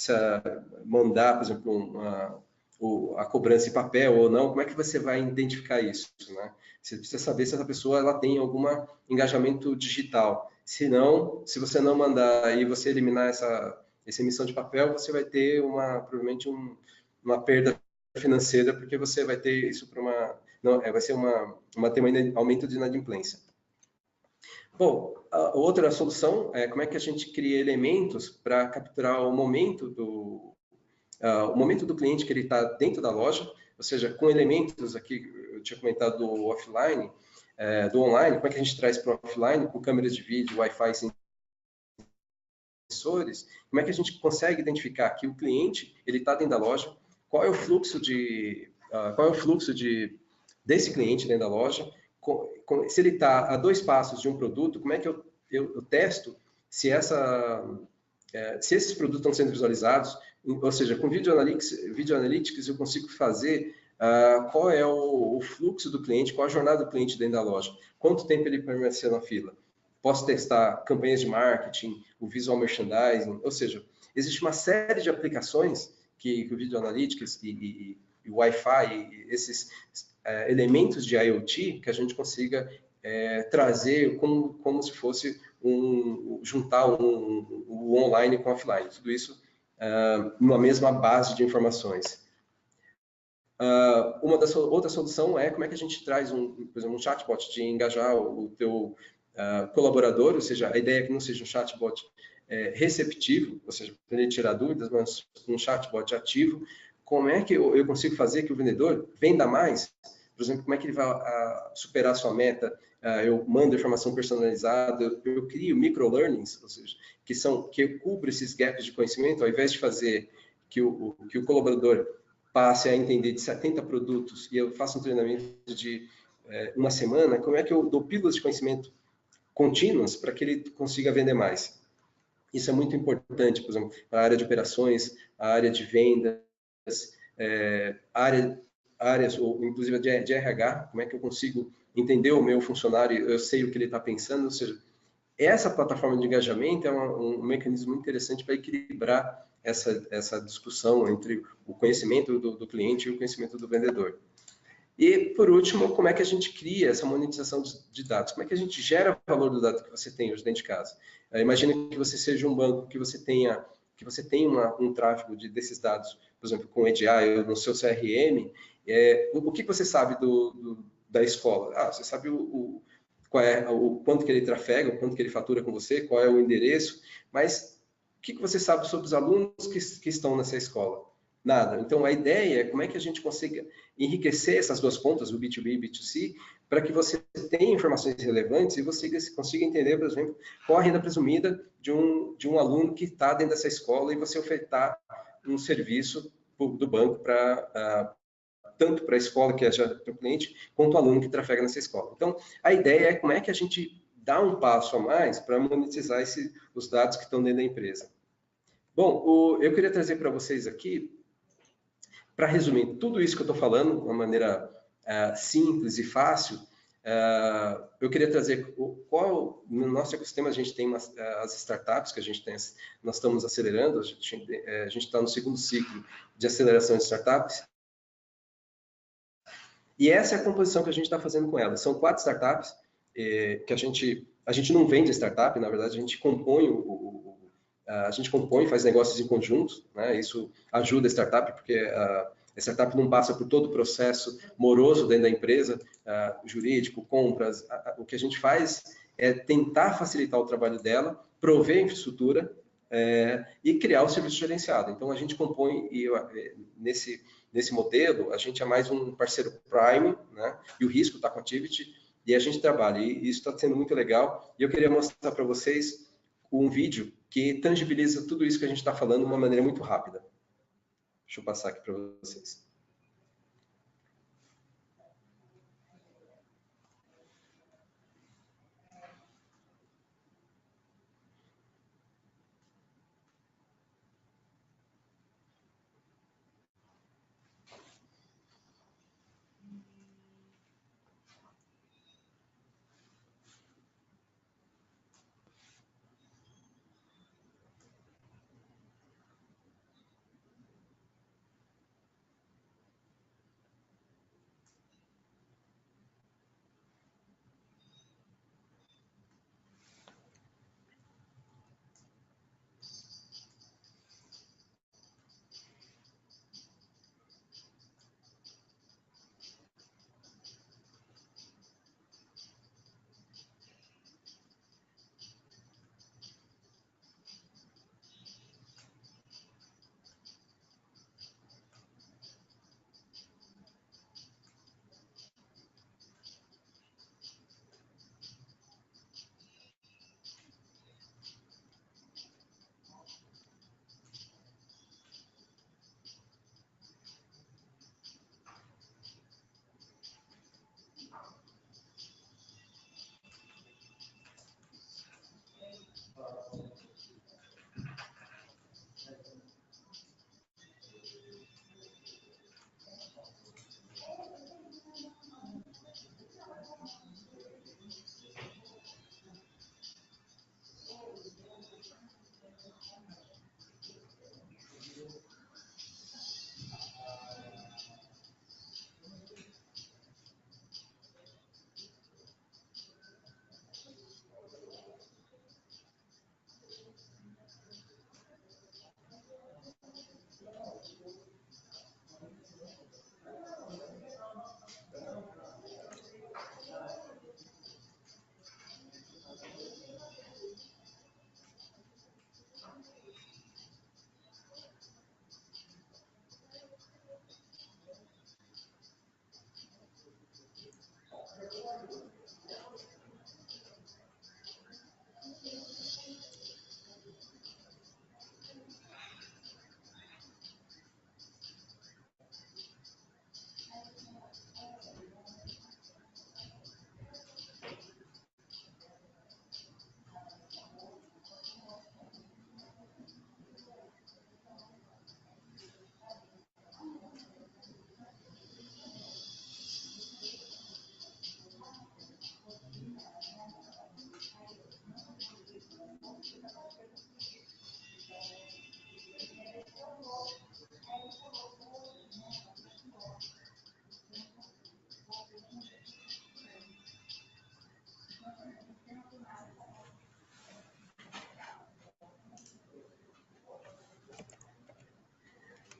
mandar, por exemplo, a cobrança em papel ou não, como é que você vai identificar isso, né? Você precisa saber se essa pessoa ela tem algum engajamento digital. Se você não mandar e você eliminar essa emissão de papel, você vai ter provavelmente uma perda financeira, porque você vai ter isso para uma... Não, vai ser ter um aumento de inadimplência. Bom, a outra solução é como é que a gente cria elementos para capturar o momento do cliente que ele está dentro da loja, ou seja, com elementos aqui, eu tinha comentado do offline, do online, como é que a gente traz para o offline, com câmeras de vídeo, Wi-Fi, sensores, como é que a gente consegue identificar que o cliente ele está dentro da loja, qual é o fluxo desse cliente dentro da loja, se ele está a 2 passos de um produto, como é que eu testo se esses produtos estão sendo visualizados, ou seja, com Video Analytics eu consigo fazer qual é o fluxo do cliente, qual a jornada do cliente dentro da loja, quanto tempo ele permaneceu na fila. Posso testar campanhas de marketing, o visual merchandising, ou seja, existe uma série de aplicações que o Video Analytics e o Wi-Fi, e esses elementos de IoT que a gente consiga trazer como se fosse juntar o online com o offline, tudo isso numa mesma base de informações. Uma das outra solução é como é que a gente traz por exemplo, um chatbot de engajar o teu colaborador, ou seja, a ideia é que não seja um chatbot receptivo, ou seja, para ele tirar dúvidas, mas um chatbot ativo. Como é que eu consigo fazer que o vendedor venda mais? Por exemplo, como é que ele vai superar a sua meta? Eu mando informação personalizada, eu crio microlearnings, ou seja, que eu cubro esses gaps de conhecimento, ao invés de fazer que o colaborador passe a entender de 70 produtos e eu faço um treinamento de uma semana, como é que eu dou pílulas de conhecimento contínuas para que ele consiga vender mais? Isso é muito importante, por exemplo, para a área de operações, a área de vendas, áreas, ou inclusive de RH, como é que eu consigo entender o meu funcionário, eu sei o que ele está pensando, ou seja, essa plataforma de engajamento é um mecanismo interessante para equilibrar essa discussão entre o conhecimento do cliente e o conhecimento do vendedor. E, por último, como é que a gente cria essa monetização de dados? Como é que a gente gera o valor do dado que você tem hoje dentro de casa? Imagina que você seja um banco, que você tenha um tráfego desses dados, por exemplo, com EDI no seu CRM. O que você sabe da escola? Você sabe o quanto que ele trafega, o quanto que ele fatura com você, qual é o endereço, mas o que você sabe sobre os alunos que estão nessa escola? Nada. Então, a ideia é como é que a gente consiga enriquecer essas duas pontas, o B2B e o B2C, para que você tenha informações relevantes e você consiga entender, por exemplo, qual a renda presumida de um aluno que está dentro dessa escola e você ofertar um serviço do banco tanto para a escola, que é já o cliente, quanto o aluno que trafega nessa escola. Então, a ideia é como é que a gente dá um passo a mais para monetizar os dados que estão dentro da empresa. Bom, eu queria trazer para vocês aqui, para resumir tudo isso que eu estou falando, de uma maneira simples e fácil, eu queria trazer no nosso ecossistema a gente tem as startups que nós estamos acelerando, a gente está no segundo ciclo de aceleração de startups, e essa é a composição que a gente está fazendo com elas. São 4 startups que a gente não vende a startup, na verdade a gente compõe faz negócios em conjunto, né? Isso ajuda a startup, porque a startup não passa por todo o processo moroso dentro da empresa, jurídico, compras. O que a gente faz é tentar facilitar o trabalho dela, prover a infraestrutura e criar o serviço gerenciado. Então, a gente compõe, nesse modelo, a gente é mais um parceiro prime, né? E o risco está com a Activity, e a gente trabalha. E isso está sendo muito legal. E eu queria mostrar para vocês um vídeo que tangibiliza tudo isso que a gente está falando de uma maneira muito rápida. Deixa eu passar aqui para vocês.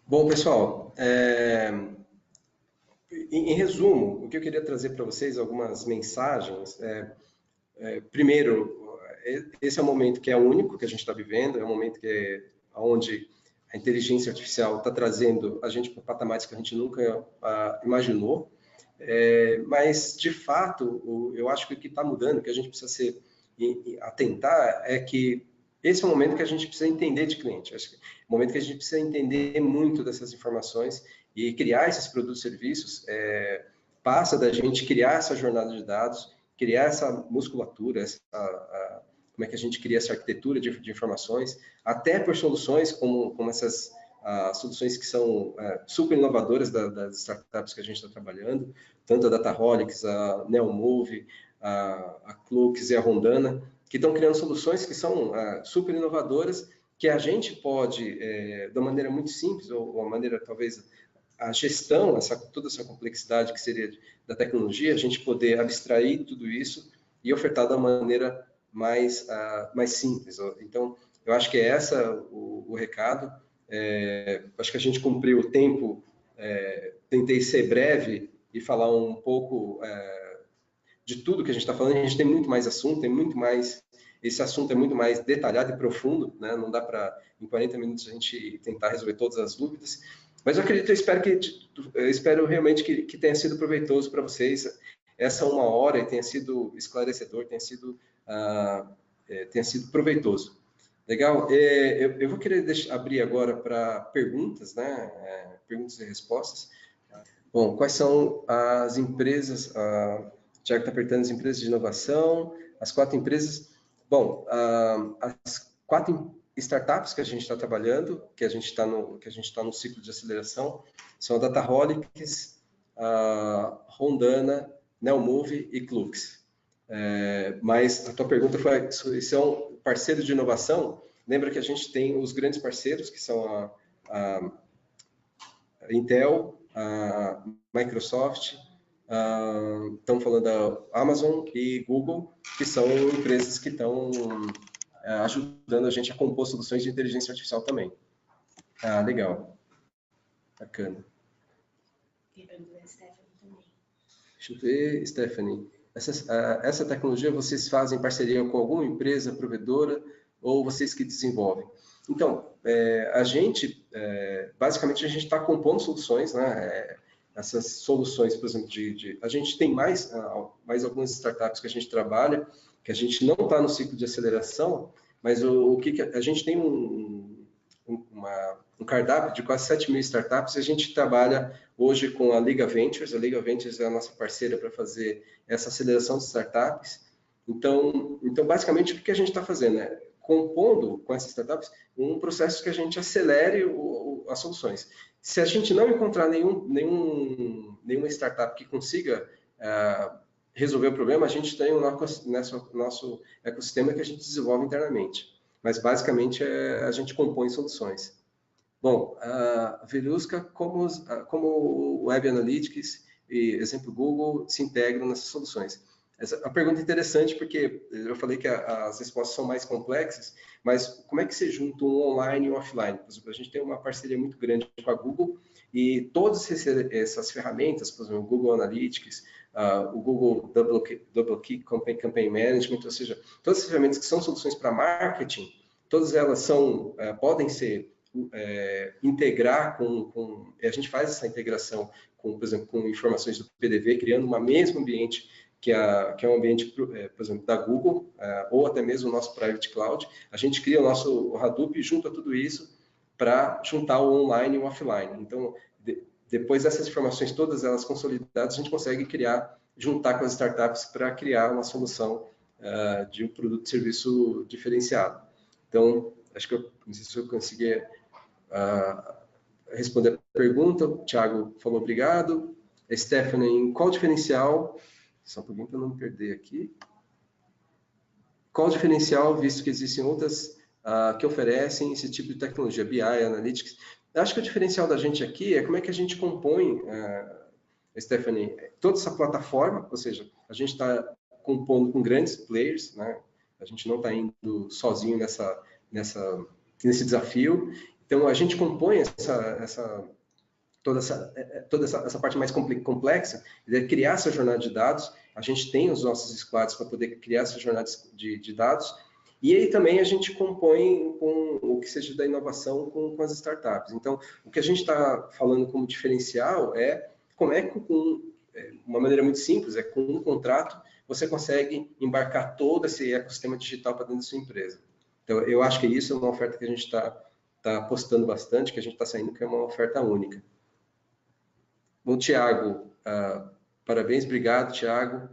Bom, pessoal, em resumo, o que eu queria trazer para vocês, algumas mensagens. Primeiro, esse é um momento que é único que a gente está vivendo, é um momento onde a inteligência artificial está trazendo a gente para patamares que a gente nunca imaginou. Mas, de fato, eu acho que o que está mudando, que a gente precisa atentar, é que esse é o momento que a gente precisa entender de cliente. Acho que é o momento que a gente precisa entender muito dessas informações e criar esses produtos e serviços. Passa da gente criar essa jornada de dados, criar essa musculatura, como é que a gente cria essa arquitetura de informações, até por soluções como essas soluções que são super inovadoras das startups que a gente está trabalhando, tanto a Dataholics, a Neomove, a Klux e a Rondana, que estão criando soluções que são super inovadoras, que a gente pode, de uma maneira muito simples, ou uma maneira talvez a gestão, toda essa complexidade que seria da tecnologia, a gente poder abstrair tudo isso e ofertar da maneira mais simples. Então, eu acho que é essa o recado. Acho que a gente cumpriu o tempo, tentei ser breve e falar um pouco de tudo que a gente está falando. A gente tem muito mais assunto, esse assunto é muito mais detalhado e profundo, né? Não dá para, em 40 minutos, a gente tentar resolver todas as dúvidas. Mas eu espero realmente que tenha sido proveitoso para vocês essa 1 hora e tenha sido esclarecedor, tenha sido proveitoso. Legal? Eu vou querer abrir agora para perguntas, né? Perguntas e respostas. Bom, quais são as empresas? Tiago está apertando as empresas de inovação, as 4 empresas. Bom, as 4 startups que a gente está trabalhando, que a gente está no ciclo de aceleração, são a Dataholics, a Rondana, Neomove e Klux. Mas a tua pergunta foi, são parceiros de inovação? Lembra que a gente tem os grandes parceiros, que são a Intel, a Microsoft, estamos falando da Amazon e Google, que são empresas que estão ajudando a gente a compor soluções de inteligência artificial também. Legal. Bacana. Deixa eu ver, Stephanie. Essa tecnologia vocês fazem em parceria com alguma empresa provedora ou vocês que desenvolvem? Então, basicamente, a gente está compondo soluções, né? Essas soluções, por exemplo, a gente tem mais algumas startups que a gente trabalha, que a gente não está no ciclo de aceleração, mas a gente tem um cardápio de quase 7.000 startups e a gente trabalha hoje com a Liga Ventures. A Liga Ventures é a nossa parceira para fazer essa aceleração de startups. Então basicamente, o que a gente está fazendo? Compondo com essas startups um processo que a gente acelere as soluções. Se a gente não encontrar nenhuma startup que consiga resolver o problema, a gente tem o nosso ecossistema que a gente desenvolve internamente. Mas, basicamente, a gente compõe soluções. Bom, a Verusca, como o Web Analytics e, exemplo, Google se integram nessas soluções? A pergunta é interessante porque eu falei que as respostas são mais complexas, mas como é que se junta um online e um offline? Por exemplo, a gente tem uma parceria muito grande com a Google e todas essas ferramentas, por exemplo, o Google Analytics, o Google Double Click Campaign Management, ou seja, todas essas ferramentas que são soluções para marketing, todas elas podem ser integrar a gente faz essa integração por exemplo, com informações do PDV, criando um mesmo ambiente que é um ambiente, por exemplo, da Google, ou até mesmo o nosso Private Cloud. A gente cria o nosso Hadoop e junta tudo isso para juntar o online e o offline. Então, depois dessas informações todas elas consolidadas, a gente consegue juntar com as startups para criar uma solução de um produto e serviço diferenciado. Então, acho que não sei se eu consegui responder a pergunta. O Thiago falou obrigado. A Stephanie, qual o diferencial? Só um pouquinho para não me perder aqui. Qual o diferencial, visto que existem outras que oferecem esse tipo de tecnologia, BI, Analytics? Eu acho que o diferencial da gente aqui é como é que a gente compõe, Stephanie, toda essa plataforma, ou seja, a gente está compondo com grandes players, né? A gente não está indo sozinho nesse desafio. Então, a gente compõe toda essa parte mais complexa, de criar essa jornada de dados. A gente tem os nossos squads para poder criar essa jornada de dados, e aí também a gente compõe com o que seja da inovação com as startups. Então, o que a gente está falando como diferencial é como é que, com uma maneira muito simples, com um contrato, você consegue embarcar todo esse ecossistema digital para dentro da sua empresa. Então, eu acho que isso é uma oferta que a gente está apostando bastante, que a gente está saindo, que é uma oferta única. Bom, Tiago, parabéns, obrigado, Tiago.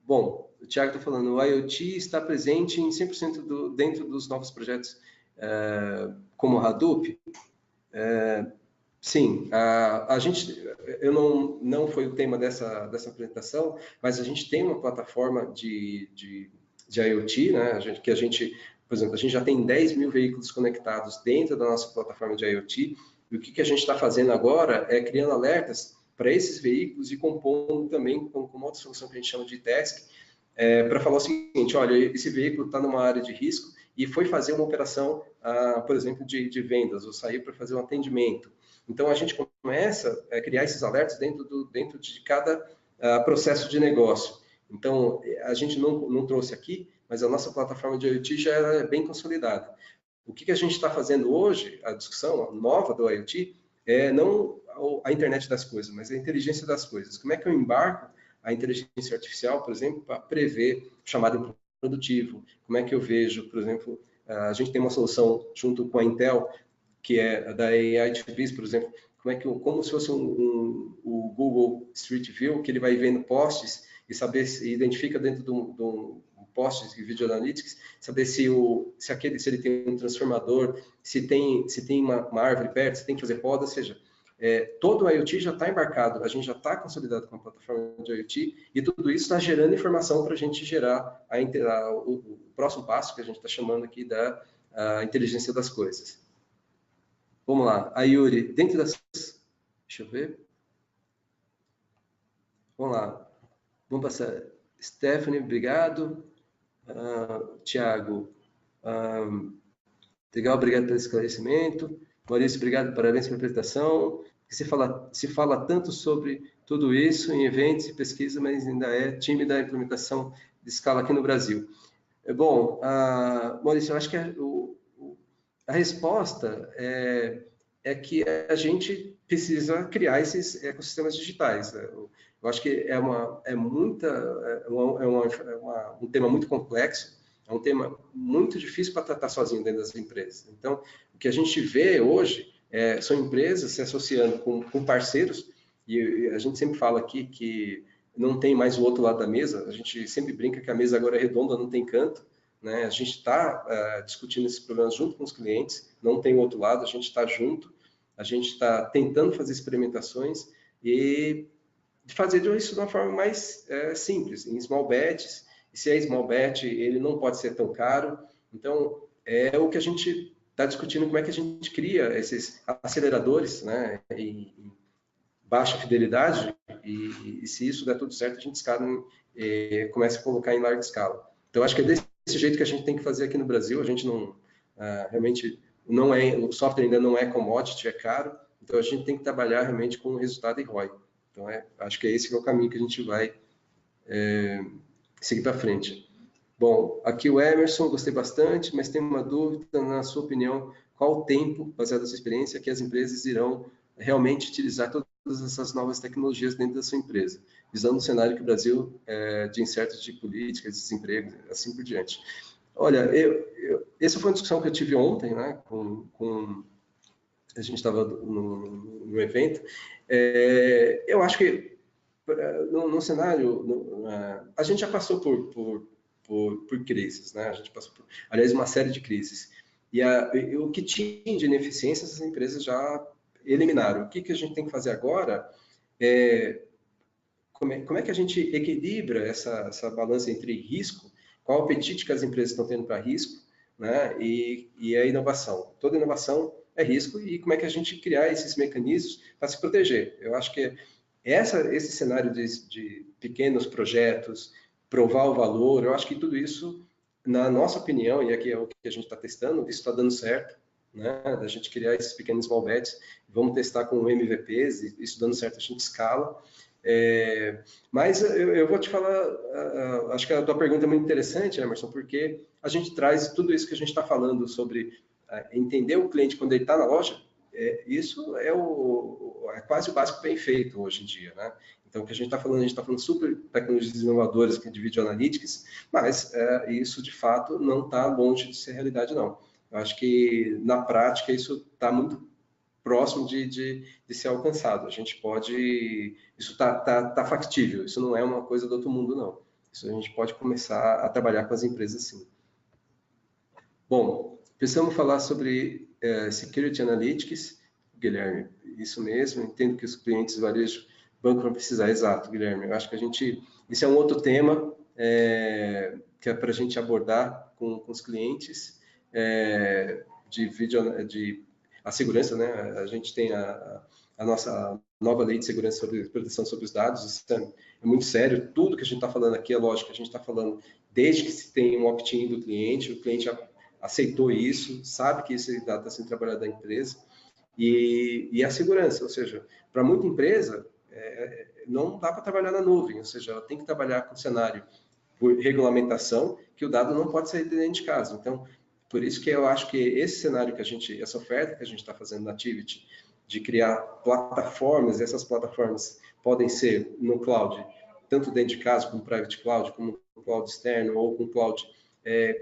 Bom, o Tiago está falando, o IoT está presente em 100% dentro dos novos projetos como o Hadoop? Sim, a gente, não foi o tema dessa apresentação, mas a gente tem uma plataforma de IoT, né? Por exemplo, a gente já tem 10 mil veículos conectados dentro da nossa plataforma de IoT, e o que a gente está fazendo agora é criando alertas para esses veículos e compondo também com uma outra solução que a gente chama de task, para falar o seguinte, olha, esse veículo está numa área de risco e foi fazer uma operação, por exemplo, de vendas, ou sair para fazer um atendimento. Então, a gente começa a criar esses alertas dentro de cada processo de negócio. Então, a gente não trouxe aqui, mas a nossa plataforma de IoT já é bem consolidada. O que a gente está fazendo hoje, a discussão nova do IoT, é não a internet das coisas, mas a inteligência das coisas. Como é que eu embarco a inteligência artificial, por exemplo, para prever chamado produtivo? Como é que eu vejo, por exemplo, a gente tem uma solução junto com a Intel, que é da AI2Biz, por exemplo, como se fosse o Google Street View, que ele vai vendo posts e saber se identifica dentro de um posts de Video Analytics, saber se ele tem um transformador, se tem uma árvore perto, se tem que fazer poda, ou seja, todo o IoT já está embarcado, a gente já está consolidado com a plataforma de IoT, e tudo isso está gerando informação para a gente gerar o próximo passo, que a gente está chamando aqui da inteligência das coisas. Vamos lá, a Yuri, dentro das... Deixa eu ver. Vamos lá. Vamos passar. Stephanie, obrigado. Tiago, legal, obrigado pelo esclarecimento. Maurício, obrigado, parabéns pela apresentação. Se fala tanto sobre tudo isso em eventos e pesquisa, mas ainda é tímida a implementação de escala aqui no Brasil. Bom, Maurício, eu acho que a resposta é que a gente precisa criar esses ecossistemas digitais. Né? Eu acho que é um tema muito complexo, é um tema muito difícil para tratar sozinho dentro das empresas. Então, o que a gente vê hoje são empresas se associando com parceiros, e a gente sempre fala aqui que não tem mais o outro lado da mesa, a gente sempre brinca que a mesa agora é redonda, não tem canto, né? A gente está discutindo esses problemas junto com os clientes, não tem o outro lado, a gente está junto, a gente está tentando fazer experimentações e fazer isso de uma forma mais simples, em small batches. E se é small batch, ele não pode ser tão caro. Então, é o que a gente está discutindo, como é que a gente cria esses aceleradores, né, em baixa fidelidade, e se isso der tudo certo, a gente começa a colocar em larga escala. Então, acho que é desse jeito que a gente tem que fazer aqui no Brasil. A gente realmente o software ainda não é commodity, é caro, então a gente tem que trabalhar realmente com resultado e ROI. Então, acho que esse é o caminho que a gente vai seguir para frente. Bom, aqui o Emerson, gostei bastante, mas tem uma dúvida, na sua opinião, qual o tempo, baseado na sua experiência, que as empresas irão realmente utilizar todas essas novas tecnologias dentro da sua empresa, visando o cenário que o Brasil de incertos de políticas, desemprego, assim por diante. Olha, essa foi uma discussão que eu tive ontem, né, a gente estava no evento. Eu acho que no cenário, a gente já passou por crises, né? A gente passou por, aliás, uma série de crises. E o que tinha de ineficiências, as empresas já eliminaram. O que a gente tem que fazer agora como é que a gente equilibra essa balança entre risco, qual o apetite que as empresas estão tendo para risco, né? E a inovação. Toda inovação é risco, e como é que a gente criar esses mecanismos para se proteger. Eu acho que esse cenário de pequenos projetos, provar o valor, eu acho que tudo isso, na nossa opinião, e aqui é o que a gente está testando, isso está dando certo. né, da gente criar esses pequenos small bets, vamos testar com MVPs, e isso dando certo a gente escala. Mas eu vou te falar, acho que a tua pergunta é muito interessante, Emerson, porque a gente traz tudo isso que a gente está falando sobre entender o cliente quando ele está na loja, isso é quase o básico bem feito hoje em dia, né? Então, o que a gente está falando super tecnologias inovadoras de Video Analytics, mas isso, de fato, não está longe de ser realidade, não. Eu acho que, na prática, isso está muito próximo de ser alcançado. A gente pode... Isso tá factível, isso não é uma coisa do outro mundo, não. Isso a gente pode começar a trabalhar com as empresas, sim. Bom, precisamos falar sobre Security Analytics, Guilherme. Isso mesmo, entendo que os clientes de varejo banco vão precisar, exato, Guilherme. Eu acho que esse é um outro tema que é para a gente abordar com os clientes a segurança, né? A gente tem a nossa nova lei de segurança sobre proteção sobre os dados, isso é muito sério. Tudo que a gente está falando aqui, é lógico, a gente está falando desde que se tem um opt-in do cliente, o cliente aceitou isso, sabe que esse dado está sendo trabalhado da empresa, e a segurança, ou seja, para muita empresa, não dá para trabalhar na nuvem, ou seja, ela tem que trabalhar com cenário por regulamentação, que o dado não pode sair de dentro de casa. Então, por isso que eu acho que esse cenário essa oferta que a gente está fazendo na Tivity, de criar plataformas, e essas plataformas podem ser no cloud, tanto dentro de casa, como private cloud, como cloud externo, ou com cloud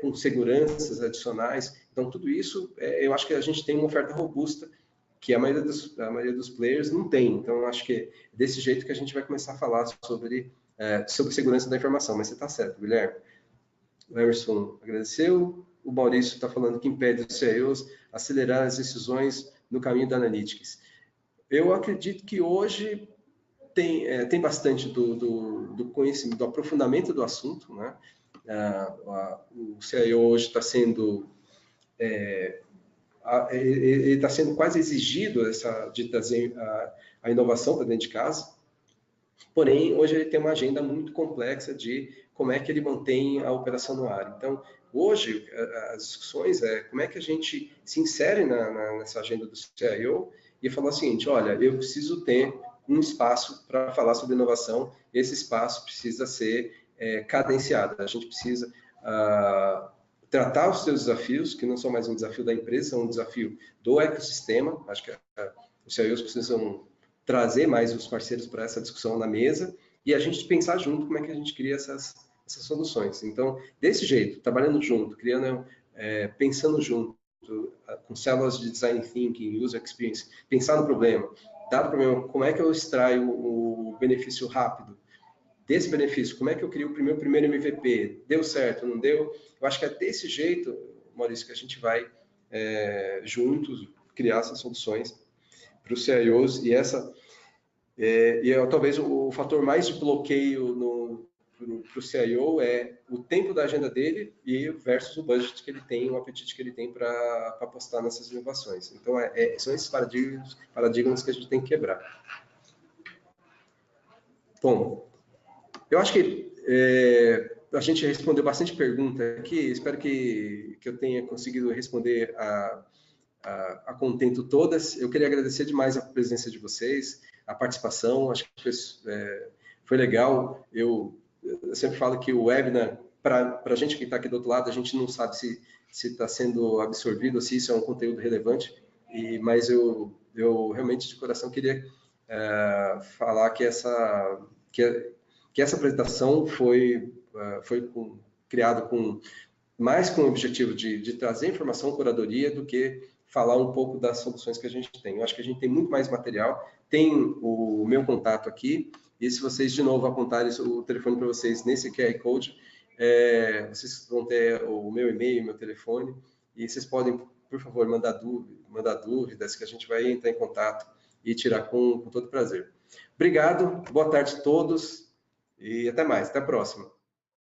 com seguranças adicionais. Então, tudo isso, eu acho que a gente tem uma oferta robusta que a maioria dos players não tem. Então, eu acho que é desse jeito que a gente vai começar a falar sobre segurança da informação. Mas você está certo, Guilherme. O Emerson agradeceu. O Maurício está falando que impede os CIOs acelerar as decisões no caminho da Analytics. Eu acredito que hoje tem bastante do conhecimento, do aprofundamento do assunto, né? O CIO hoje está sendo ele está sendo quase exigido de trazer a inovação para dentro de casa. Porém, hoje ele tem uma agenda muito complexa de como é que ele mantém a operação no ar. Então, hoje, as discussões como é que a gente se insere nessa agenda do CIO e falar o seguinte, olha, eu preciso ter um espaço para falar sobre inovação, esse espaço precisa ser cadenciado, a gente precisa tratar os seus desafios, que não são mais um desafio da empresa, são um desafio do ecossistema. Acho que os CIOs precisam trazer mais os parceiros para essa discussão na mesa e a gente pensar junto como é que a gente cria essas soluções. Então, desse jeito, trabalhando junto, pensando junto, com células de design thinking, user experience, pensar no problema, dado o problema, como é que eu extraio o benefício rápido desse benefício, como é que eu crio o meu primeiro MVP? Deu certo, não deu? Eu acho que é desse jeito, Maurício, que a gente vai juntos criar essas soluções para os CIOs talvez o fator mais de bloqueio para o CIO é o tempo da agenda dele e versus o budget que ele tem, o apetite que ele tem para apostar nessas inovações. Então, são esses paradigmas que a gente tem que quebrar. Bom, eu acho que a gente respondeu bastante pergunta aqui, espero que eu tenha conseguido responder a contento todas. Eu queria agradecer demais a presença de vocês, a participação, acho que foi legal. Eu sempre falo que o webinar, para a gente que está aqui do outro lado, a gente não sabe se está sendo absorvido, se isso é um conteúdo relevante, mas eu realmente de coração queria falar que essa apresentação foi criada mais com o objetivo de trazer informação, curadoria, do que falar um pouco das soluções que a gente tem. Eu acho que a gente tem muito mais material, tem o meu contato aqui, e se vocês, de novo, apontarem o telefone para vocês nesse QR Code, vocês vão ter o meu e-mail, meu telefone, e vocês podem, por favor, mandar dúvidas, que a gente vai entrar em contato e tirar com todo prazer. Obrigado, boa tarde a todos, e até mais, até a próxima.